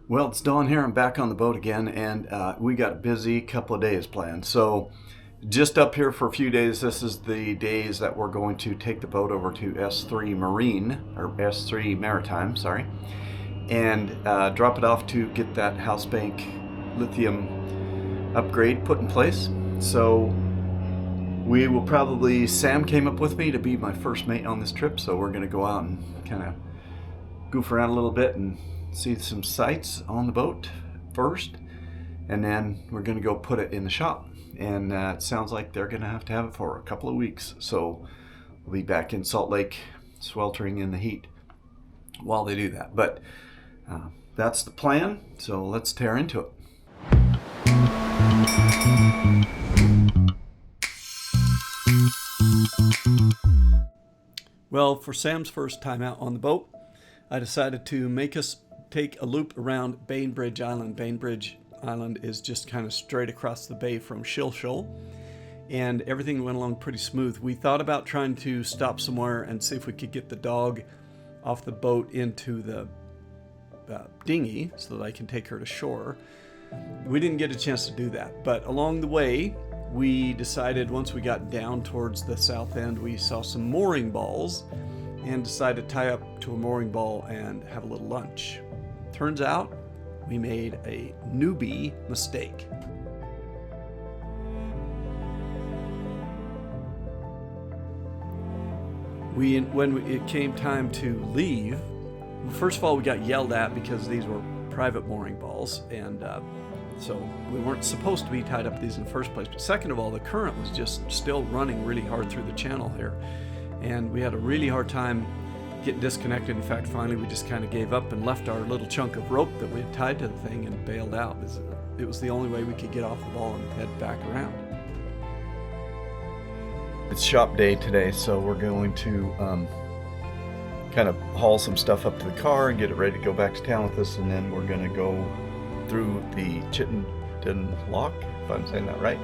Well, it's Dawn here. I'm back on the boat again, and we got a busy couple of days planned. So just up here for a few days. This is the days that we're going to take the boat over to S3 Marine, or S3 Maritime, sorry, and drop it off to get that house bank lithium upgrade put in place. So we will probably, Sam came up with me to be my first mate on this trip, so we're going to go out and kind of goof around a little bit and see some sights on the boat first, and then we're going to go put it in the shop. And it sounds like they're going to have it for a couple of weeks, so we'll be back in Salt Lake sweltering in the heat while they do that. But that's the plan, so let's tear into it. Well, for Sam's first time out on the boat, I decided to make us take a loop around Bainbridge Island. Bainbridge Island is just kind of straight across the bay from Shill Shoal, and everything went along pretty smooth. We thought about trying to stop somewhere and see if we could get the dog off the boat into the dinghy so that I can take her to shore. We didn't get a chance to do that, but along the way we decided, once we got down towards the south end, we saw some mooring balls and decided to tie up to a mooring ball and have a little lunch. Turns out we made a newbie mistake. When it came time to leave, first of all, we got yelled at because these were private mooring balls, and so we weren't supposed to be tied up to these in the first place. But second of all, the current was just still running really hard through the channel here, and we had a really hard time getting disconnected. In fact, finally we just kind of gave up and left our little chunk of rope that we had tied to the thing and bailed out. It was the only way we could get off the ball and head back around. It's shop day today, so we're going to kind of haul some stuff up to the car and get it ready to go back to town with us, and then we're going to go through the Chittenden Lock, if I'm saying that right,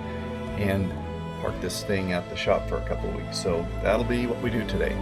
and park this thing at the shop for a couple of weeks. So that'll be what we do today.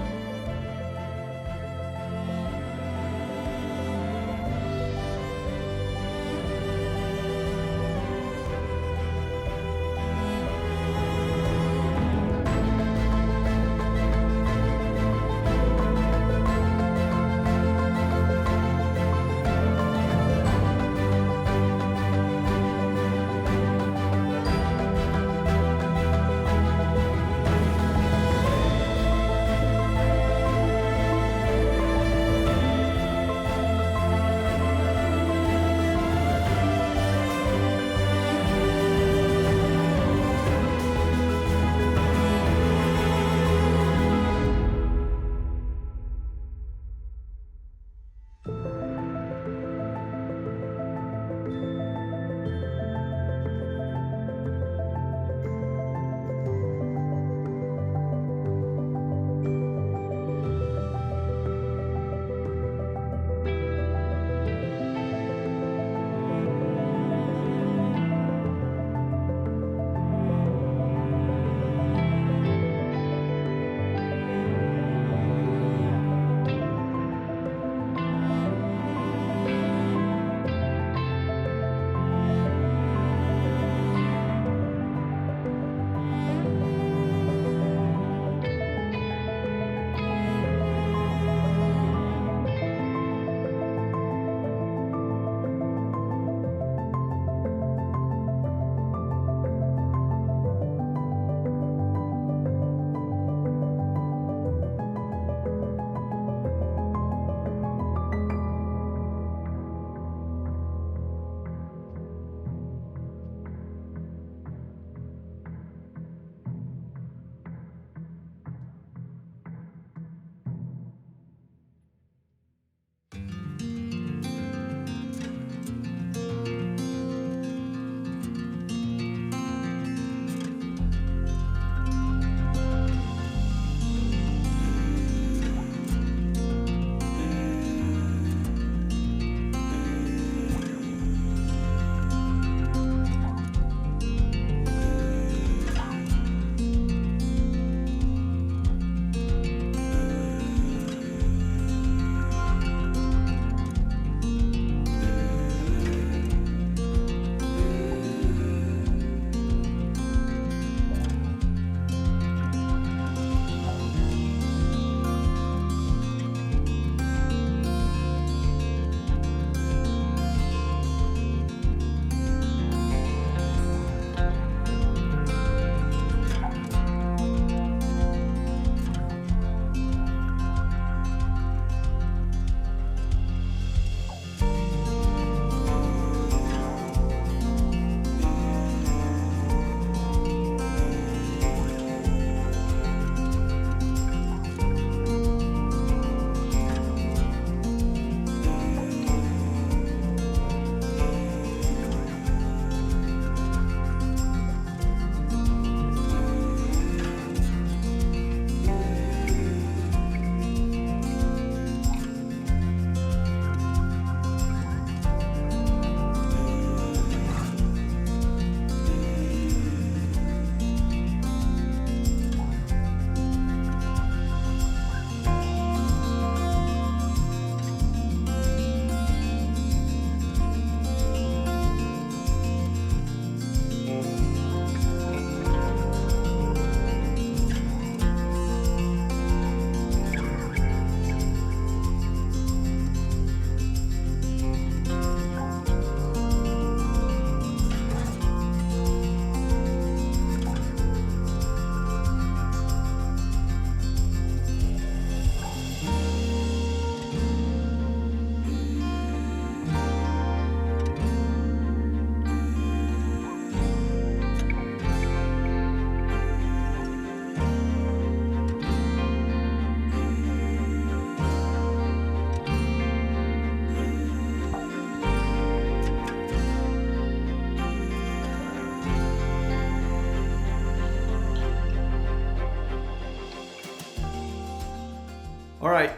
All right,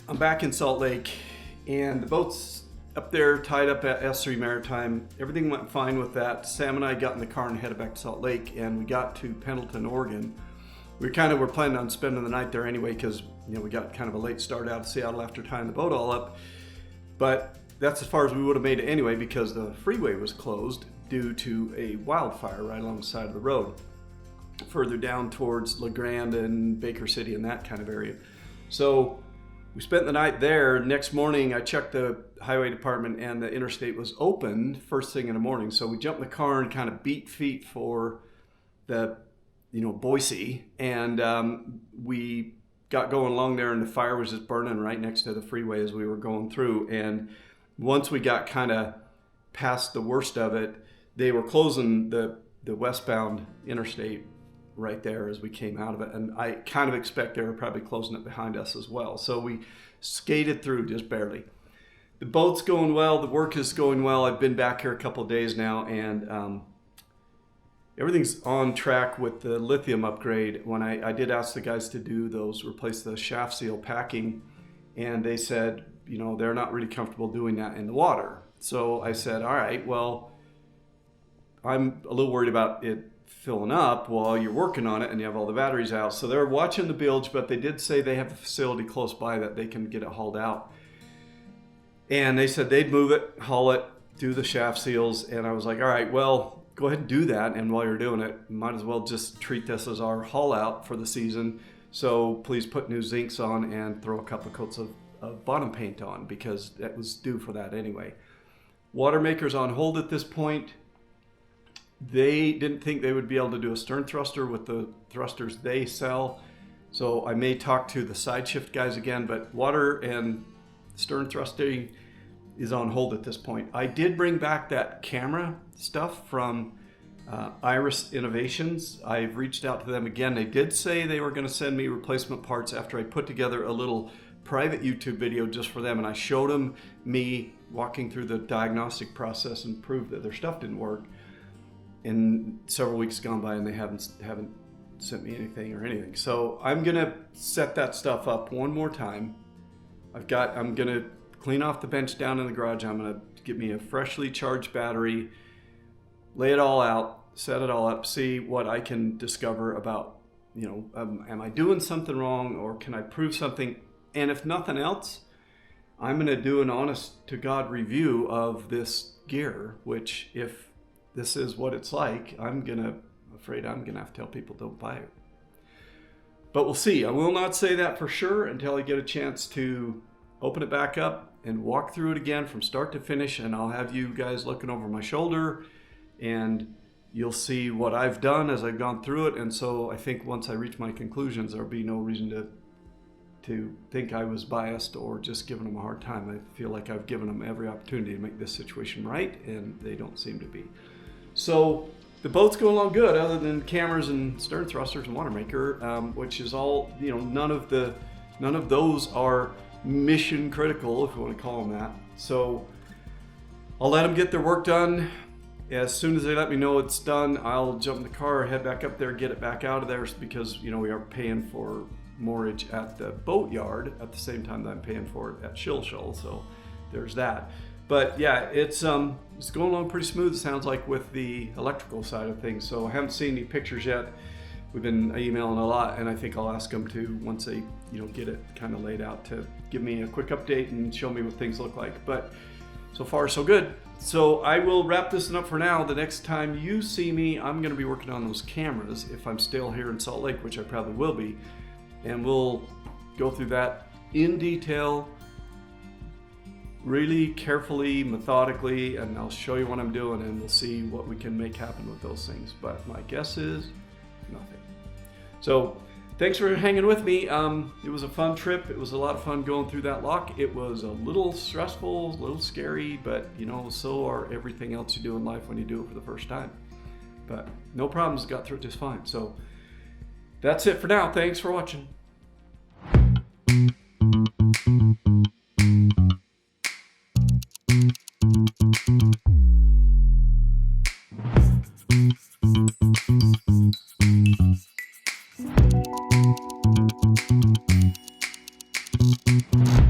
I'm back in Salt Lake, and the boat's up there tied up at S3 Maritime. Everything went fine with that. Sam and I got in the car and headed back to Salt Lake, and we got to Pendleton, Oregon. We were planning on spending the night there anyway because we got kind of a late start out of Seattle after tying the boat all up. But that's as far as we would have made it anyway because the freeway was closed due to a wildfire right along the side of the road, further down towards La Grande and Baker City and that kind of area. So we spent the night there. Next morning, I checked the highway department and the interstate was open first thing in the morning. So we jumped in the car and kind of beat feet for the, Boise. And we got going along there and the fire was just burning right next to the freeway as we were going through. And once we got kind of past the worst of it, they were closing the westbound interstate right there as we came out of it, and I kind of expect they were probably closing it behind us as well. So we skated through just barely. The boat's going well, the work is going well. I've been back here a couple of days now, and everything's on track with the lithium upgrade. When I did ask the guys to do those, replace the shaft seal packing, and they said, they're not really comfortable doing that in the water. So I said, all right, well, I'm a little worried about it filling up while you're working on it and you have all the batteries out. So they're watching the bilge, but they did say they have a facility close by that they can get it hauled out. And they said they'd move it, haul it, do the shaft seals. And I was like, all right, well, go ahead and do that. And while you're doing it, might as well just treat this as our haul out for the season. So please put new zincs on and throw a couple coats of bottom paint on because that was due for that anyway. Water maker's on hold at this point. They didn't think they would be able to do a stern thruster with the thrusters they sell. So I may talk to the side shift guys again, but water and stern thrusting is on hold at this point. I did bring back that camera stuff from Iris Innovations. I've reached out to them again. They did say they were going to send me replacement parts after I put together a little private YouTube video just for them, and I showed them me walking through the diagnostic process and proved that their stuff didn't work. In several weeks gone by, and they haven't sent me anything or anything. So I'm gonna set that stuff up one more time. I'm gonna clean off the bench down in the garage. I'm gonna get me a freshly charged battery, lay it all out, set it all up, see what I can discover about, am I doing something wrong or can I prove something? And if nothing else, I'm gonna do an honest to God review of this gear, which if this is what it's like, I'm afraid I'm gonna have to tell people don't buy it. But we'll see. I will not say that for sure until I get a chance to open it back up and walk through it again from start to finish, and I'll have you guys looking over my shoulder and you'll see what I've done as I've gone through it. And so I think once I reach my conclusions, there'll be no reason to think I was biased or just giving them a hard time. I feel like I've given them every opportunity to make this situation right, and they don't seem to be. So the boat's going along good, other than cameras and stern thrusters and water maker, which is all, none of those are mission critical, if you want to call them that. So I'll let them get their work done. As soon as they let me know it's done, I'll jump in the car, head back up there, get it back out of there because, we are paying for moorage at the boatyard at the same time that I'm paying for it at Shill. So there's that. But yeah, it's going along pretty smooth, it sounds like, with the electrical side of things. So I haven't seen any pictures yet. We've been emailing a lot, and I think I'll ask them to, once they get it kind of laid out, to give me a quick update and show me what things look like. But so far so good. So I will wrap this up for now. The next time you see me, I'm going to be working on those cameras if I'm still here in Salt Lake, which I probably will be, and we'll go through that in detail, really carefully, methodically, and I'll show you what I'm doing, and we'll see what we can make happen with those things. But my guess is nothing. So thanks for hanging with me. It was a fun trip. It was a lot of fun going through that lock. It was a little stressful, a little scary, but so are everything else you do in life when you do it for the first time. But no problems, got through it just fine. So that's it for now. Thanks for watching. you.